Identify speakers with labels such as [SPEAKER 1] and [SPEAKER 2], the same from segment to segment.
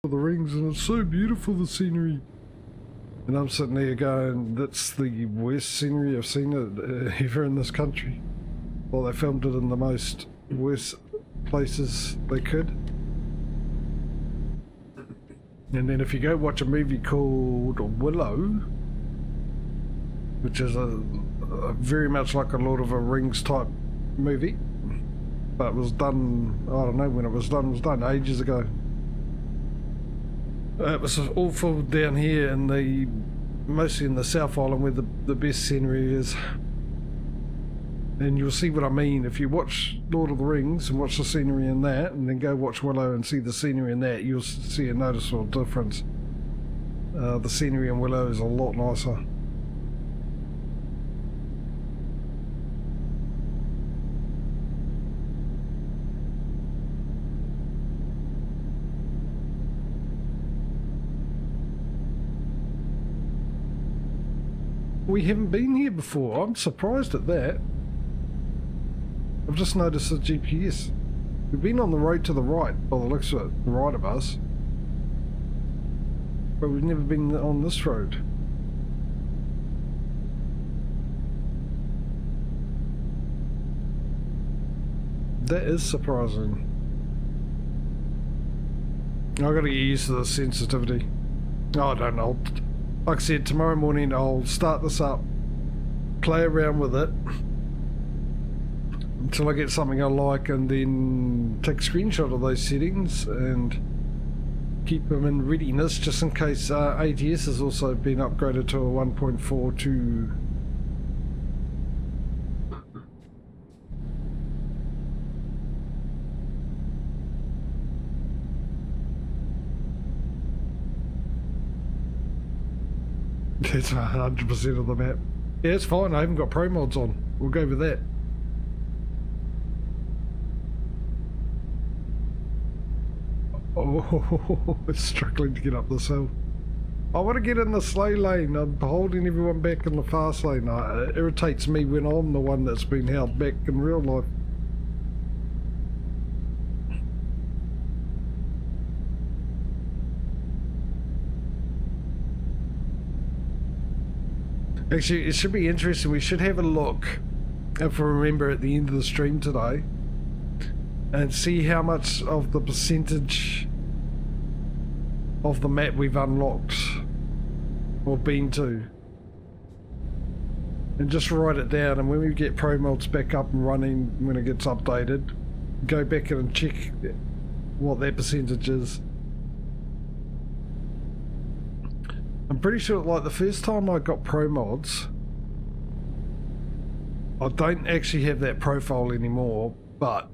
[SPEAKER 1] the Rings, and it's so beautiful, the scenery. And I'm sitting there going, that's the worst scenery I've seen ever in this country. Well, they filmed it in the most worst places they could. And then if you go watch a movie called Willow, which is a very much like a Lord of the Rings type movie, but it was done, I don't know when it was done ages ago. It was awful down here in the, mostly in the South Island where the best scenery is. And you'll see what I mean. If you watch Lord of the Rings and watch the scenery in that, and then go watch Willow and see the scenery in that, you'll see a noticeable difference. The scenery in Willow is a lot nicer. We haven't been here before. I'm surprised at that. I've just noticed the GPS. We've been on the road to the right, by the looks of it, the right of us. But we've never been on this road. That is surprising. I've got to get used to the sensitivity. I don't know. Like I said, tomorrow morning I'll start this up, play around with it until I get something I like, and then take a screenshot of those settings and keep them in readiness just in case ATS has also been upgraded to a 1.42. That's 100% of the map. Yeah, it's fine. I haven't got pro mods on. We'll go with that. Oh, it's struggling to get up this hill. I want to get in the slow lane. I'm holding everyone back in the fast lane. It irritates me when I'm the one that's been held back in real life. Actually, it should be interesting. We should have a look, if we remember, at the end of the stream today, and see how much of the percentage of the map we've unlocked or been to, and just write it down. And when we get pro mods back up and running, when it gets updated, go back in and check what that percentage is. I'm pretty sure, like, the first time I got pro mods, I don't actually have that profile anymore, but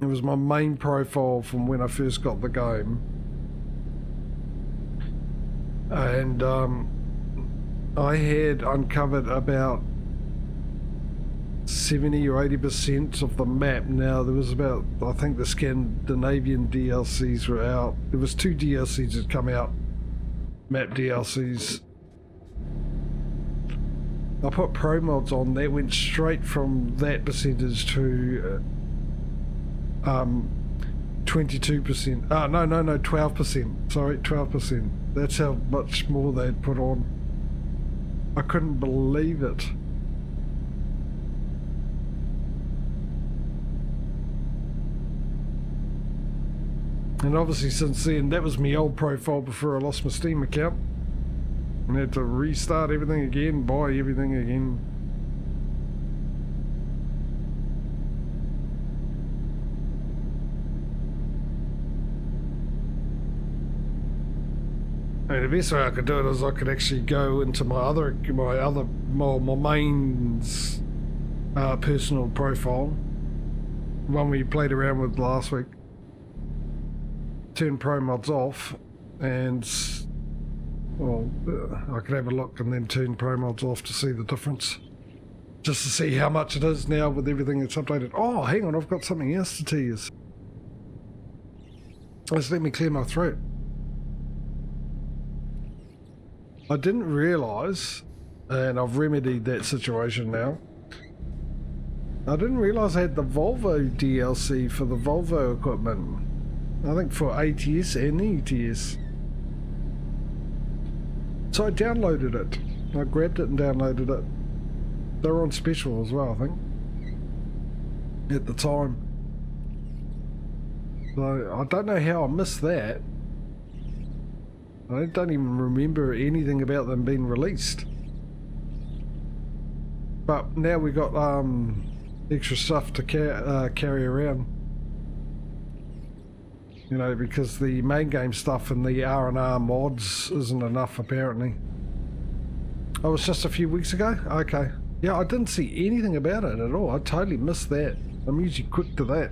[SPEAKER 1] it was my main profile from when I first got the game. And I had uncovered about 70 or 80% of the map. Now there was about, I think the Scandinavian DLCs were out. There was 2 DLCs that come out, map DLCs. I put pro mods on. That went straight from that percentage to 22%. No, 12%. Sorry, 12%. That's how much more they'd put on. I couldn't believe it. And obviously since then, that was my old profile before I lost my Steam account. And I had to restart everything again, buy everything again. And the best way I could do it is I could actually go into my main's personal profile, one we played around with last week. Turn pro mods off, and well, I could have a look and then turn pro mods off to see the difference, just to see how much it is now with everything that's updated. Oh, hang on, I've got something else to tell you. Just let me clear my throat. I didn't realise, and I've remedied that situation now, I didn't realise I had the Volvo DLC for the Volvo equipment. I think for ATS and ETS. So I downloaded it. I grabbed it and downloaded it. They were on special as well, I think, at the time. So I don't know how I missed that. I don't even remember anything about them being released. But now we got extra stuff to carry around. You know, because the main game stuff and the R&R mods isn't enough apparently. Oh, it was just a few weeks ago? Okay. Yeah, I didn't see anything about it at all. I totally missed that. I'm usually quick to that.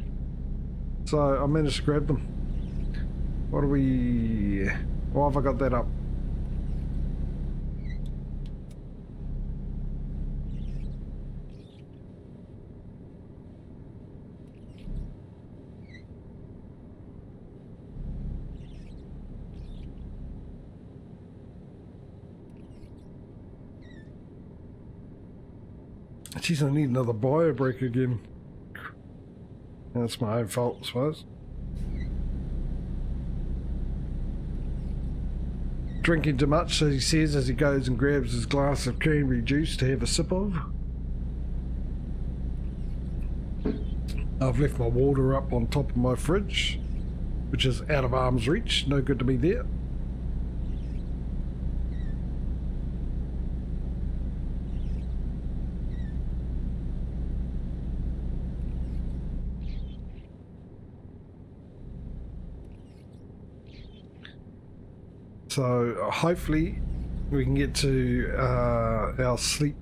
[SPEAKER 1] So I managed to grab them. What do we... Why have I got that up? Jeez, I need another bio break again. That's my own fault, I suppose. Drinking too much, as he says as he goes and grabs his glass of cranberry juice to have a sip of. I've left my water up on top of my fridge, which is out of arm's reach. No good to be there. So hopefully we can get to our sleep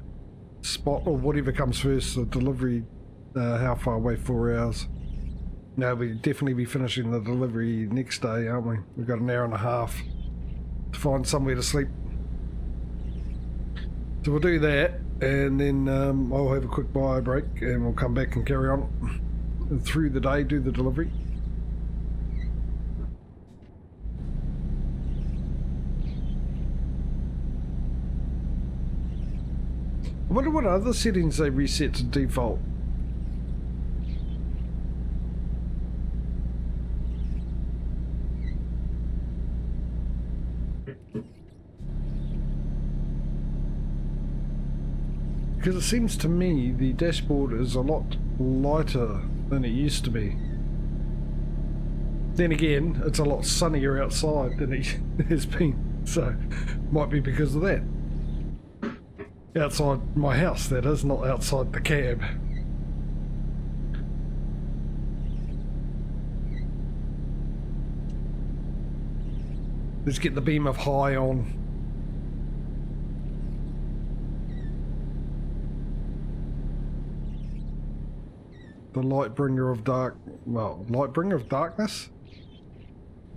[SPEAKER 1] spot, or whatever comes first, the delivery. How far away? 4 hours. No, we'll definitely be finishing the delivery next day, aren't we? We've got an hour and a half to find somewhere to sleep. So we'll do that, and then I'll have a quick bio break, and we'll come back and carry on through the day, do the delivery. I wonder what other settings they reset to default. Because it seems to me the dashboard is a lot lighter than it used to be. Then again, it's a lot sunnier outside than it has been, so might be because of that. Outside my house, that is, not outside the cab. Let's get the beam of high on. The light bringer of dark... well, light bringer of darkness?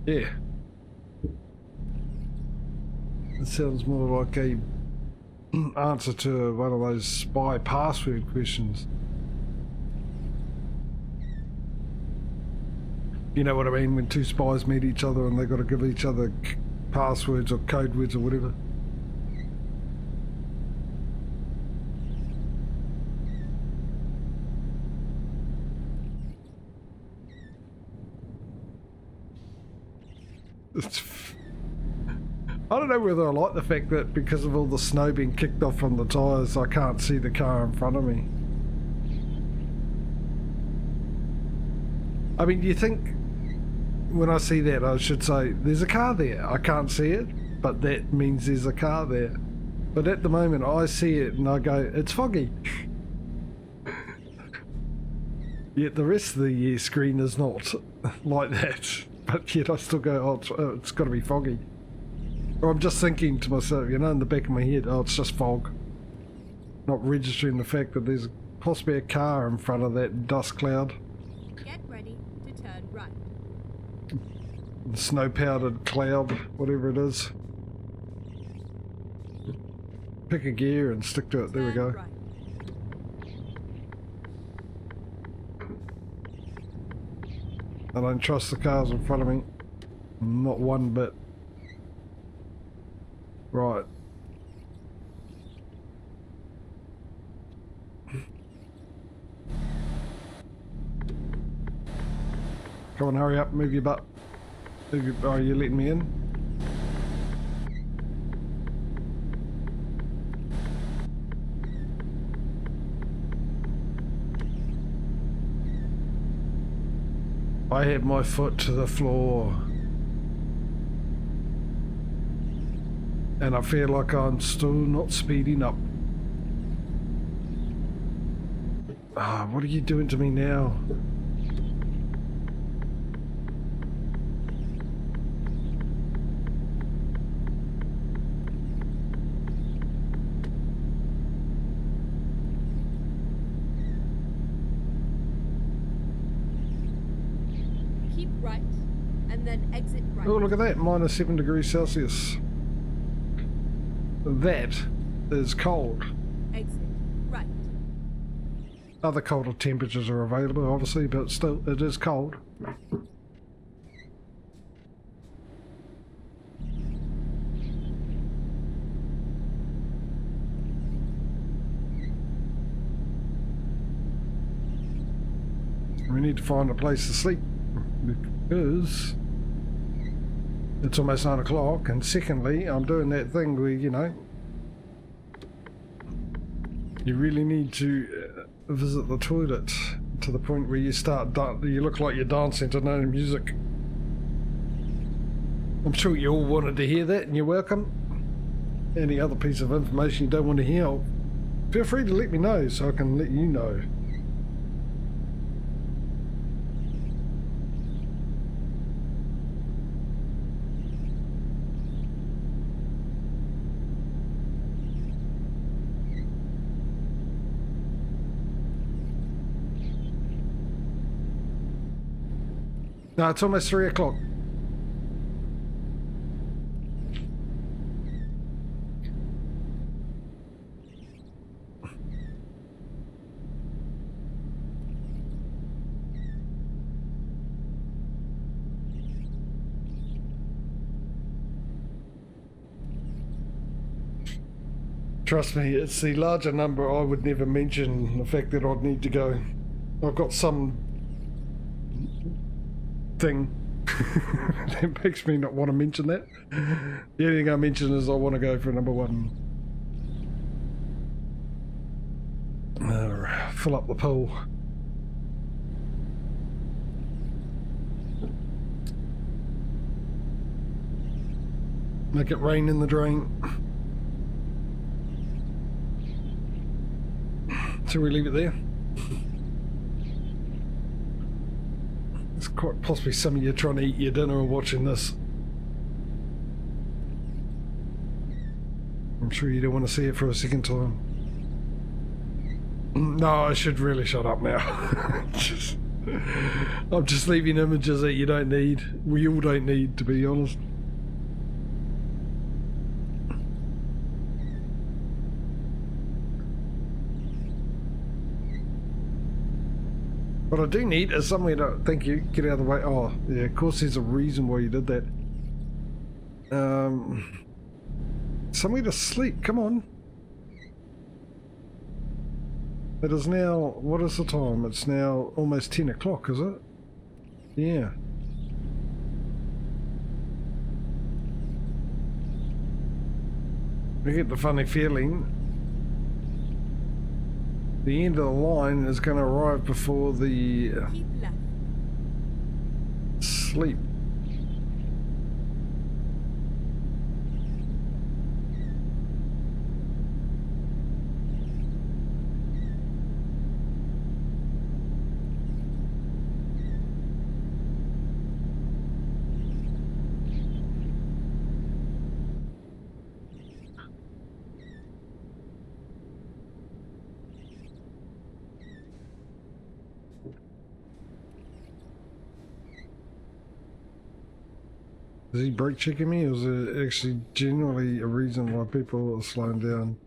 [SPEAKER 1] Yeah. It sounds more like a answer to one of those spy password questions. You know what I mean, when two spies meet each other and they've got to give each other passwords or code words or whatever. I don't know whether I like the fact that because of all the snow being kicked off from the tyres, I can't see the car in front of me. I mean, you think when I see that I should say, there's a car there. I can't see it, but that means there's a car there. But at the moment I see it and I go, it's foggy. Yet the rest of the screen is not like that. But yet I still go, oh, it's got to be foggy. Or I'm just thinking to myself, you know, in the back of my head, oh, it's just fog. Not registering the fact that there's possibly a car in front of that dust cloud.
[SPEAKER 2] Get ready to turn right.
[SPEAKER 1] Snow-powdered cloud, whatever it is. Pick a gear and stick to it. There we go.
[SPEAKER 2] Right.
[SPEAKER 1] I don't trust the cars in front of me. Not one bit. Right. Come on, hurry up, move your butt. Are you letting me in? I had my foot to the floor. And I feel like I'm still not speeding up. Ah, what are you doing to me now?
[SPEAKER 2] Keep right, and then exit right.
[SPEAKER 1] Oh, look at that, -7 degrees Celsius. That is cold.
[SPEAKER 2] Exit right.
[SPEAKER 1] Other colder temperatures are available, obviously, but still, it is cold. We need to find a place to sleep because it's almost 9 o'clock, and secondly, I'm doing that thing where, you know, you really need to visit the toilet to the point where you you look like you're dancing to no music. I'm sure you all wanted to hear that, and you're welcome. Any other piece of information you don't want to hear, feel free to let me know so I can let you know. No, it's almost 3 o'clock. Trust me, it's the larger number I would never mention the fact that I'd need to go. I've got some thing that makes me not want to mention that. The only thing I mention is I want to go for number 1. Fill up the pool. Make it rain in the drain. So we leave it there. It's quite possibly some of you trying to eat your dinner and watching this. I'm sure you don't want to see it for a second time. No, I should really shut up now. I'm just leaving images that you don't need. We all don't need, to be honest. What I do need is somewhere to, thank you, get out of the way. Oh, yeah, of course there's a reason why you did that. Somewhere to sleep, come on. It is now, what is the time? It's now almost 10 o'clock, is it? Yeah. I get the funny feeling the end of the line is going to arrive before the
[SPEAKER 2] Keep left.
[SPEAKER 1] sleep. Is he brake checking me, or is it actually genuinely a reason why people are slowing down?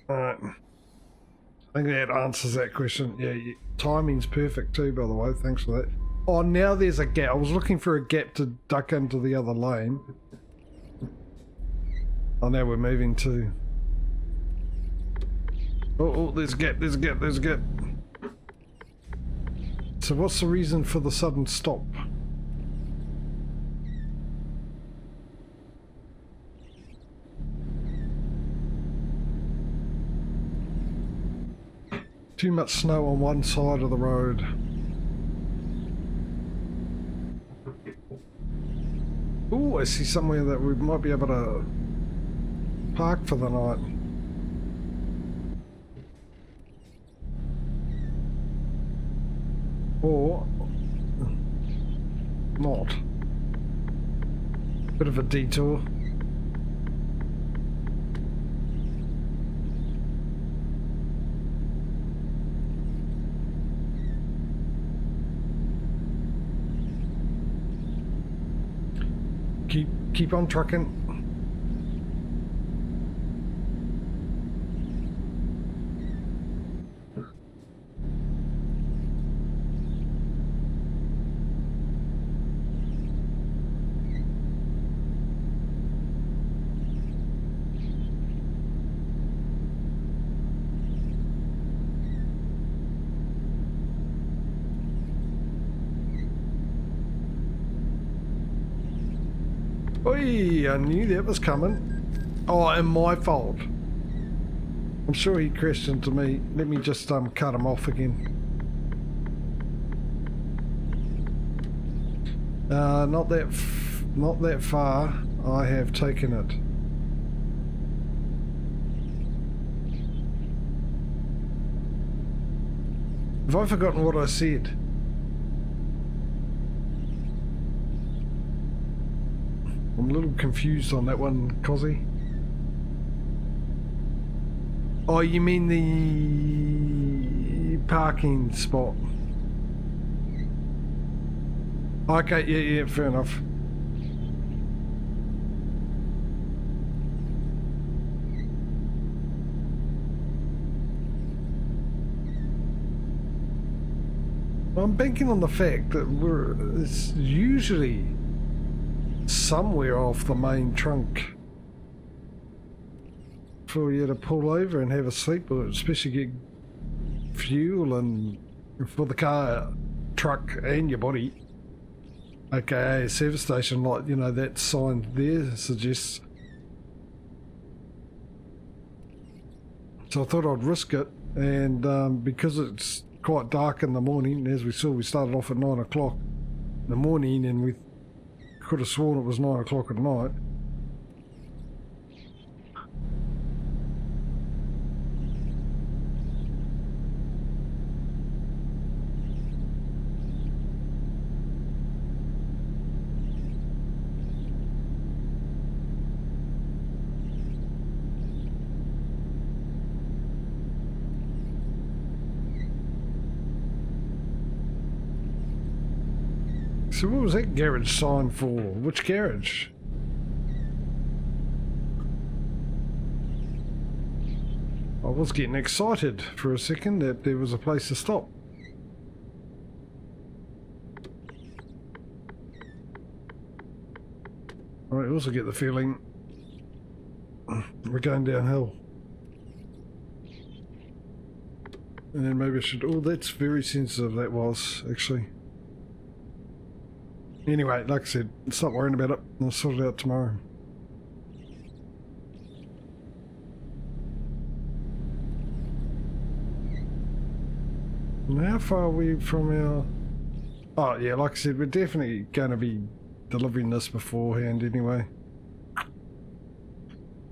[SPEAKER 1] Alright. I think that answers that question. Yeah, timing's perfect too, by the way. Thanks for that. Oh, now there's a gap. I was looking for a gap to duck into the other lane. Oh, now we're moving to... Oh, there's a gap, there's a gap, there's a gap. So what's the reason for the sudden stop? Too much snow on one side of the road. Oh, I see somewhere that we might be able to park for the night. Or not. Bit of a detour. Keep on trucking. Oi, I knew that was coming. Oh, and my fault. I'm sure he crashed into me. Let me just cut him off again. Not that far. I have taken it. Have I forgotten what I said? I'm a little confused on that one, Cozzy. Oh, you mean the parking spot? Okay, yeah, fair enough. I'm banking on the fact that it's usually somewhere off the main trunk for you to pull over and have a sleep, or especially get fuel and for the car, truck and your body, aka a service station, like, you know, that sign there suggests. So I thought I'd risk it, and because it's quite dark in the morning, as we saw, we started off at 9 o'clock in the morning and we could have sworn it was 9 o'clock at night. So what was that garage sign for? Which garage? I was getting excited for a second that there was a place to stop. I also get the feeling we're going downhill. And then maybe I should... Oh, that's very sensitive, that was, actually. Anyway, like I said, stop worrying about it. I'll sort it out tomorrow. And how far are we from our... Oh yeah, like I said, we're definitely going to be delivering this beforehand anyway.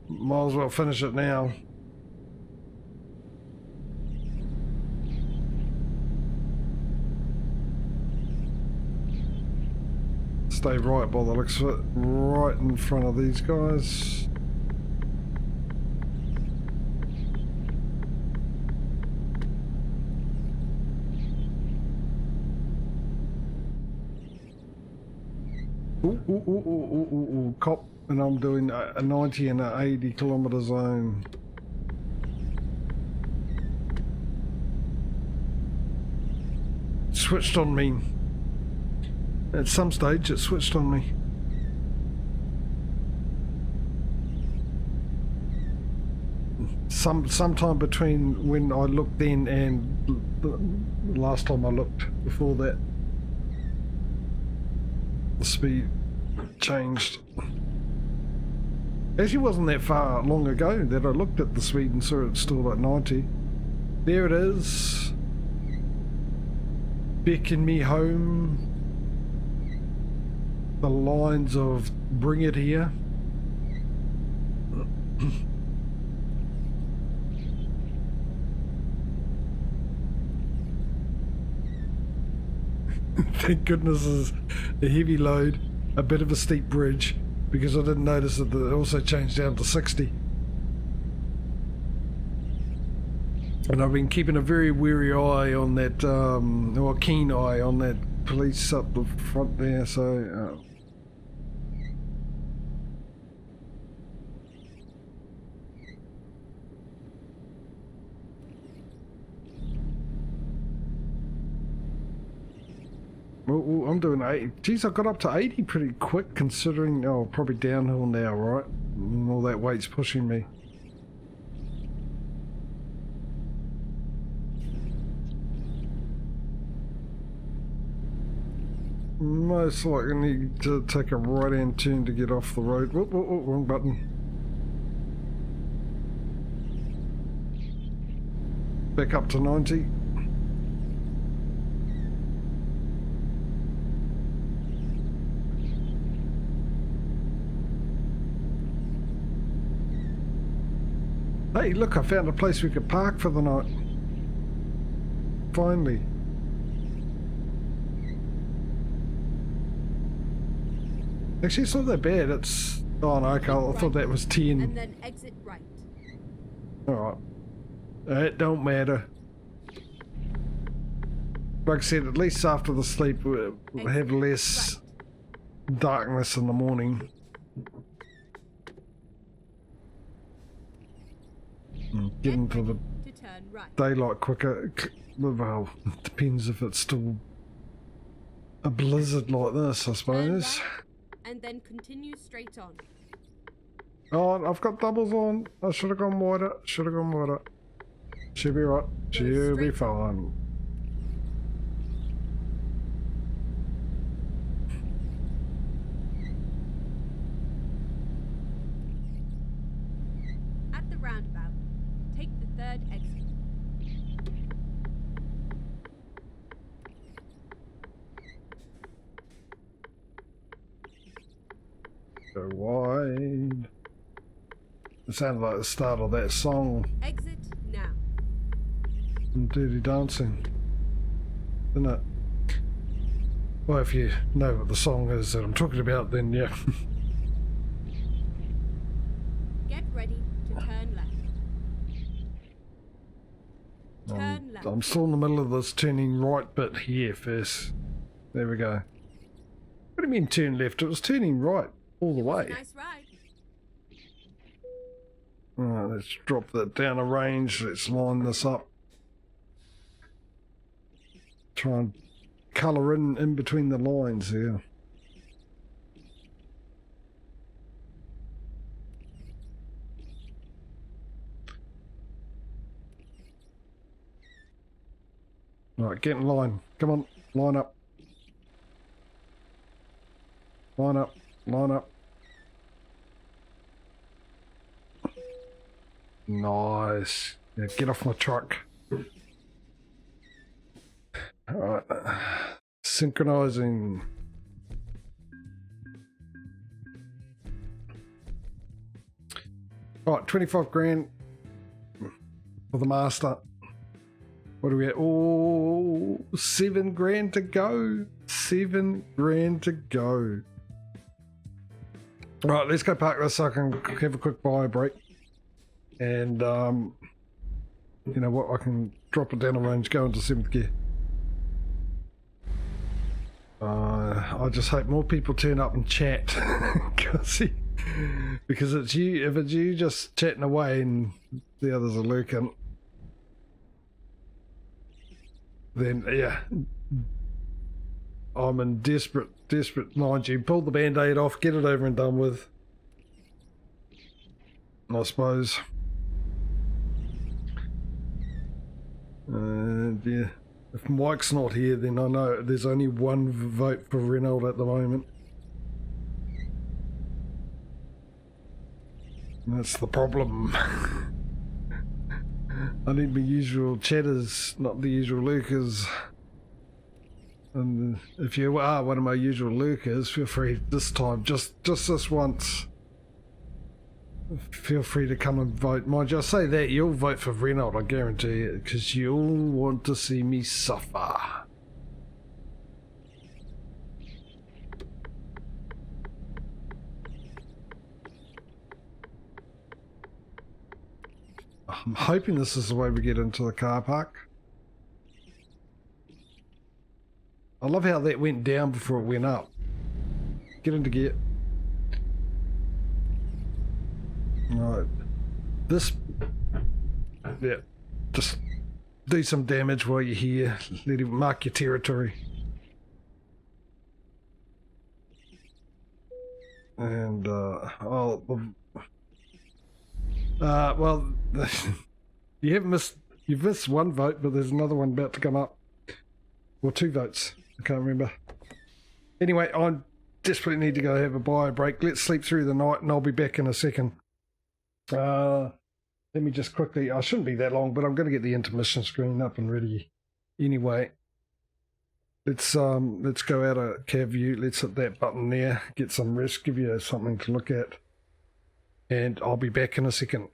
[SPEAKER 1] Might as well finish it now. Stay right by the looks of it, right in front of these guys. Ooh, cop, and I'm doing a 90 and an 80 kilometre zone. Switched on me. At some stage it switched on me. sometime between when I looked then and the last time I looked before that, the speed changed. Actually wasn't that far long ago that I looked at the speed and saw it's still at 90. There it is. Beckon me home. The lines of bring it here. Thank goodness it's a heavy load, a bit of a steep bridge, because I didn't notice that it also changed down to 60. And I've been keeping a very wary eye on that, or a keen eye on that police up the front there, so... Well, I'm doing 80. Geez, I got up to 80 pretty quick considering... Oh, probably downhill now, right? And all that weight's pushing me. Most likely need to take a right-hand turn to get off the road. Whoop, whoop, whoop, wrong button. Back up to 90. Hey, look, I found a place we could park for the night. Finally. Actually, it's not that bad. It's... Oh, no, okay, I thought that was 10.
[SPEAKER 2] And then exit right.
[SPEAKER 1] Alright. It don't matter. Like I said, at least after the sleep, we'll have less darkness in the morning. Get into the daylight quicker. Well, it depends if it's still a blizzard like this, I suppose.
[SPEAKER 2] And then continue straight on.
[SPEAKER 1] Oh, I've got doubles on. I should have gone wider. Should have gone wider. She'll be right. She'll be fine.
[SPEAKER 2] At the roundabout, take the third exit.
[SPEAKER 1] Go wide. It sounded like the start of that song.
[SPEAKER 2] Exit now.
[SPEAKER 1] From Dirty Dancing. Isn't it? Well, if you know what the song is that I'm talking about, then yeah.
[SPEAKER 2] Get ready to turn left. Turn left.
[SPEAKER 1] I'm still in the middle of this turning right bit here first. There we go. What do you mean turn left? It was turning right all the way.
[SPEAKER 2] Nice ride.
[SPEAKER 1] Alright, let's drop that down a range. Let's line this up. Try and colour in between the lines here. Right, get in line. Come on, line up. Line up, line up. Nice. Yeah, get off my truck. Alright. Synchronizing. Alright, 25 grand for the master. What are we at? Oh, 7 grand to go. 7 grand to go. Right, let's go park this so I can have a quick bio break. And, you know what, I can drop it down a range, go into 7th gear. I just hope more people turn up and chat. Because it's you, if it's you just chatting away and the others are lurking, then yeah, I'm in desperate mind you. Pull the band-aid off, get it over and done with, I suppose. And yeah, if Mike's not here, then I know there's only one vote for Reynolds at the moment. That's the problem. I need my usual chatters, not the usual lurkers. And if you are one of my usual lurkers, feel free this time, just this once. Feel free to come and vote. Mind you, I say that, you'll vote for Reynolds, I guarantee it, because you'll want to see me suffer. I'm hoping this is the way we get into the car park. I love how that went down before it went up. Get into gear. Right. This... Yeah. Just do some damage while you're here. Let him mark your territory. And, well, you've missed one vote, but there's another one about to come up. Or 2 votes. I can't remember. Anyway, I desperately need to go have a bio break. Let's sleep through the night and I'll be back in a second. Let me just quickly, I shouldn't be that long, but I'm going to get the intermission screen up and ready anyway. Let's go out of cab view. Let's hit that button there, get some rest, give you something to look at. And I'll be back in a second.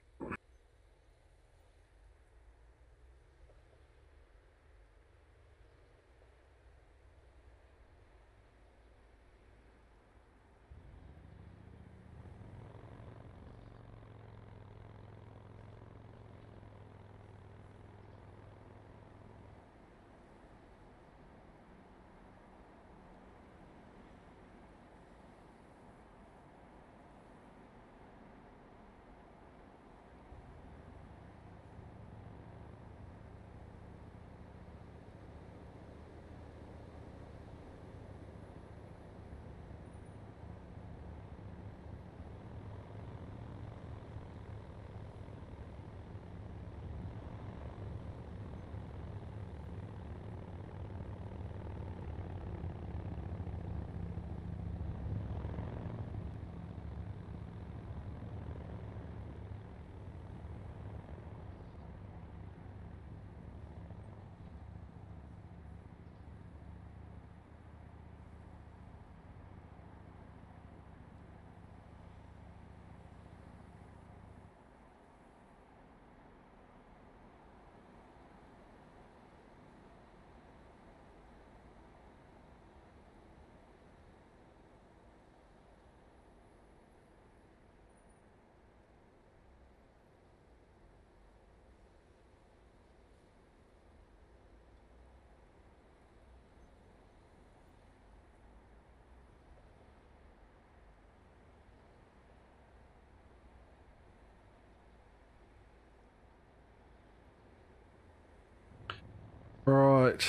[SPEAKER 1] Right.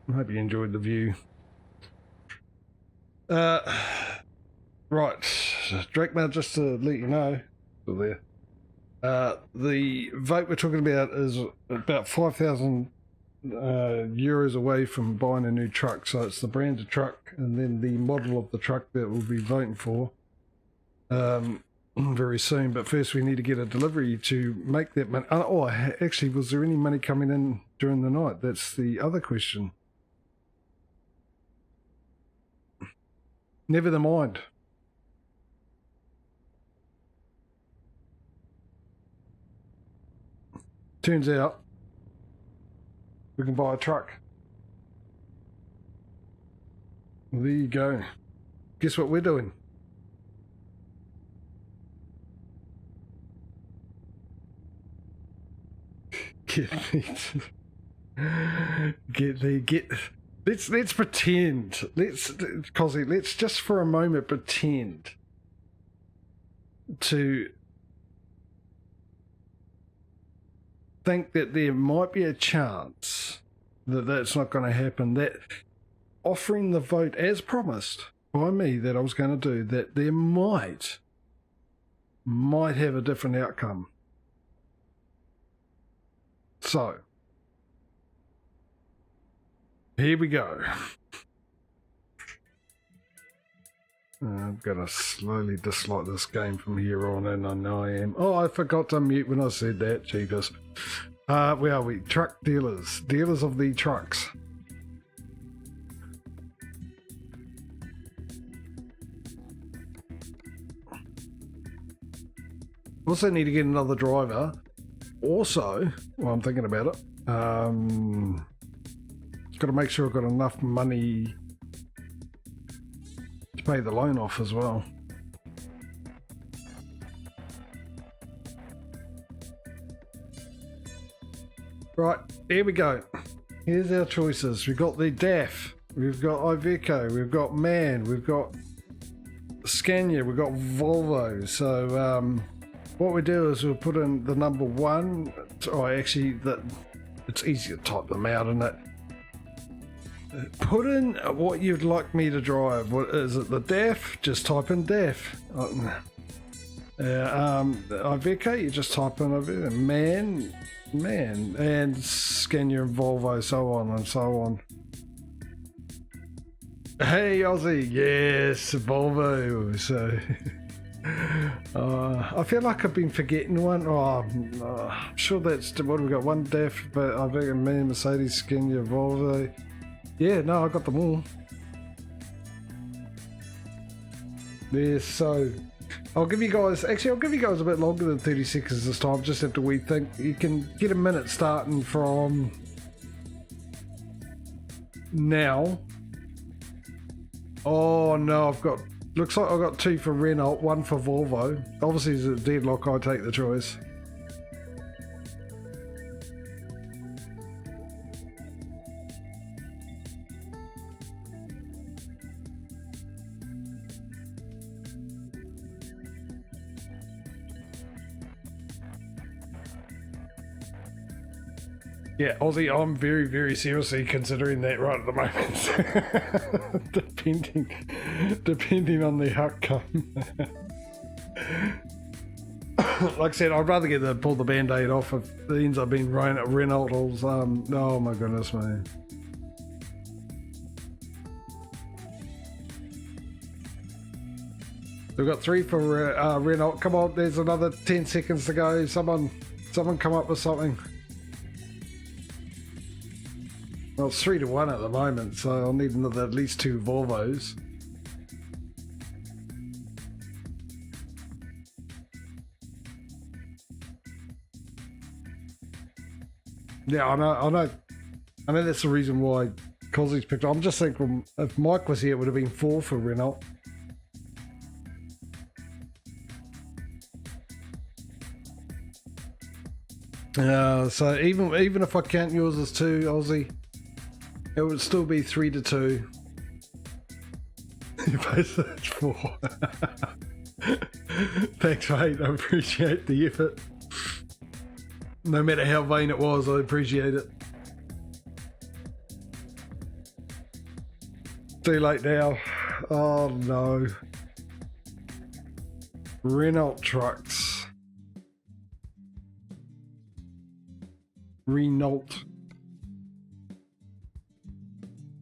[SPEAKER 1] I hope you enjoyed the view. Right. Drakemar, just to let you know, still there. The vote we're talking about is about 5,000 euros away from buying a new truck. So it's the brand of truck and then the model of the truck that we'll be voting for very soon. But first we need to get a delivery to make that money. Oh, actually, was there any money coming in during the night? That's the other question. Never the mind. Turns out we can buy a truck. Well, there you go. Guess what we're doing? Let's pretend. Cosy, let's just for a moment pretend to think that there might be a chance that that's not going to happen, that offering the vote as promised by me that I was going to do, that there might have a different outcome. So Here we go. I'm gonna slowly dislike this game from here on in. I know I am. Oh, I forgot to mute when I said that. Cheapers. Where are we? Truck dealers. Dealers of the trucks. Also need to get another driver. Also, well, I'm thinking about it. Got to make sure I've got enough money to pay the loan off as well. Right, here we go. Here's our choices. We've got the DAF, we've got Iveco, we've got MAN, we've got Scania, we've got Volvo. So what we do is we'll put in the number 1. Oh, actually, it's easy to type them out, isn't it? Put in what you'd like me to drive. What is it? The DAF? Just type in DAF. Iveco, you just type in Iveco. MAN, and Scania and Volvo, so on and so on. Hey Aussie, yes, Volvo. So I feel like I've been forgetting one. I'm sure that's what we got. One DAF, but I think MAN, Mercedes, Scania, Volvo. Yeah, no, I got them all. Yeah, so I'll give you guys a bit longer than 30 seconds this time. Just have to rethink. You can get a minute starting from now. Oh no, looks like I've got 2 for Renault, 1 for Volvo. Obviously, it's a deadlock. I take the choice. Yeah, Aussie, I'm very, very seriously considering that right at the moment. depending on the outcome. Like I said, I'd rather pull the band-aid off if it ends up being Renault's. Oh my goodness, man. We've got 3 for Renault. Come on, there's another 10 seconds to go. Someone come up with something. Well, it's 3-1 at the moment, so I'll need another at least 2 Volvos. Yeah, I know that's the reason why Cosby's picked up. I'm just thinking if Mike was here, it would have been 4 for Renault. So even if I count yours as 2, Aussie, it would still be 3-2. It's 4. Thanks, mate. I appreciate the effort. No matter how vain it was, I appreciate it. Too late now. Oh no. Renault trucks. Renault.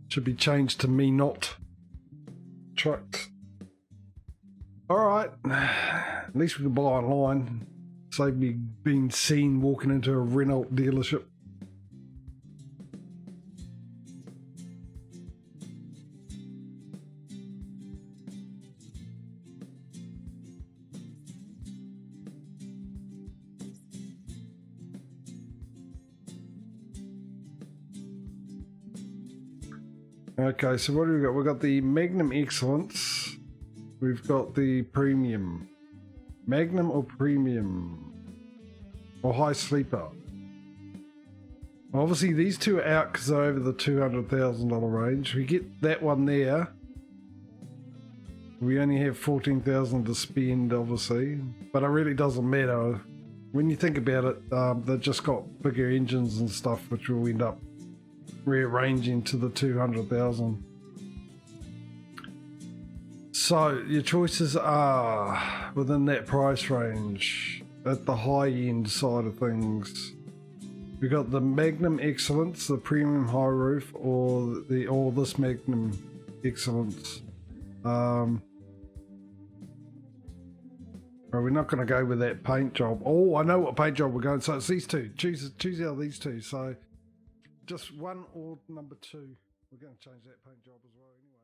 [SPEAKER 1] Should be changed to me not. Trucks. Alright. At least we can buy online. Save me being seen walking into a Renault dealership. Okay, so what do we got? We've got the Magnum Excellence. We've got the Premium. Magnum or Premium? Or High Sleeper? Obviously, these two are out because they're over the $200,000 range. We get that one there. We only have $14,000 to spend, obviously. But it really doesn't matter. When you think about it, they've just got bigger engines and stuff, which will end up rearranging to the 200,000. So your choices are within that price range at the high end side of things. We got the Magnum Excellence, the Premium High Roof, or this Magnum Excellence. We're not going to go with that paint job. Oh, I know what paint job we're going. So it's these two. Choose out of these two. So just one or number two. We're going to change that paint job as well anyway.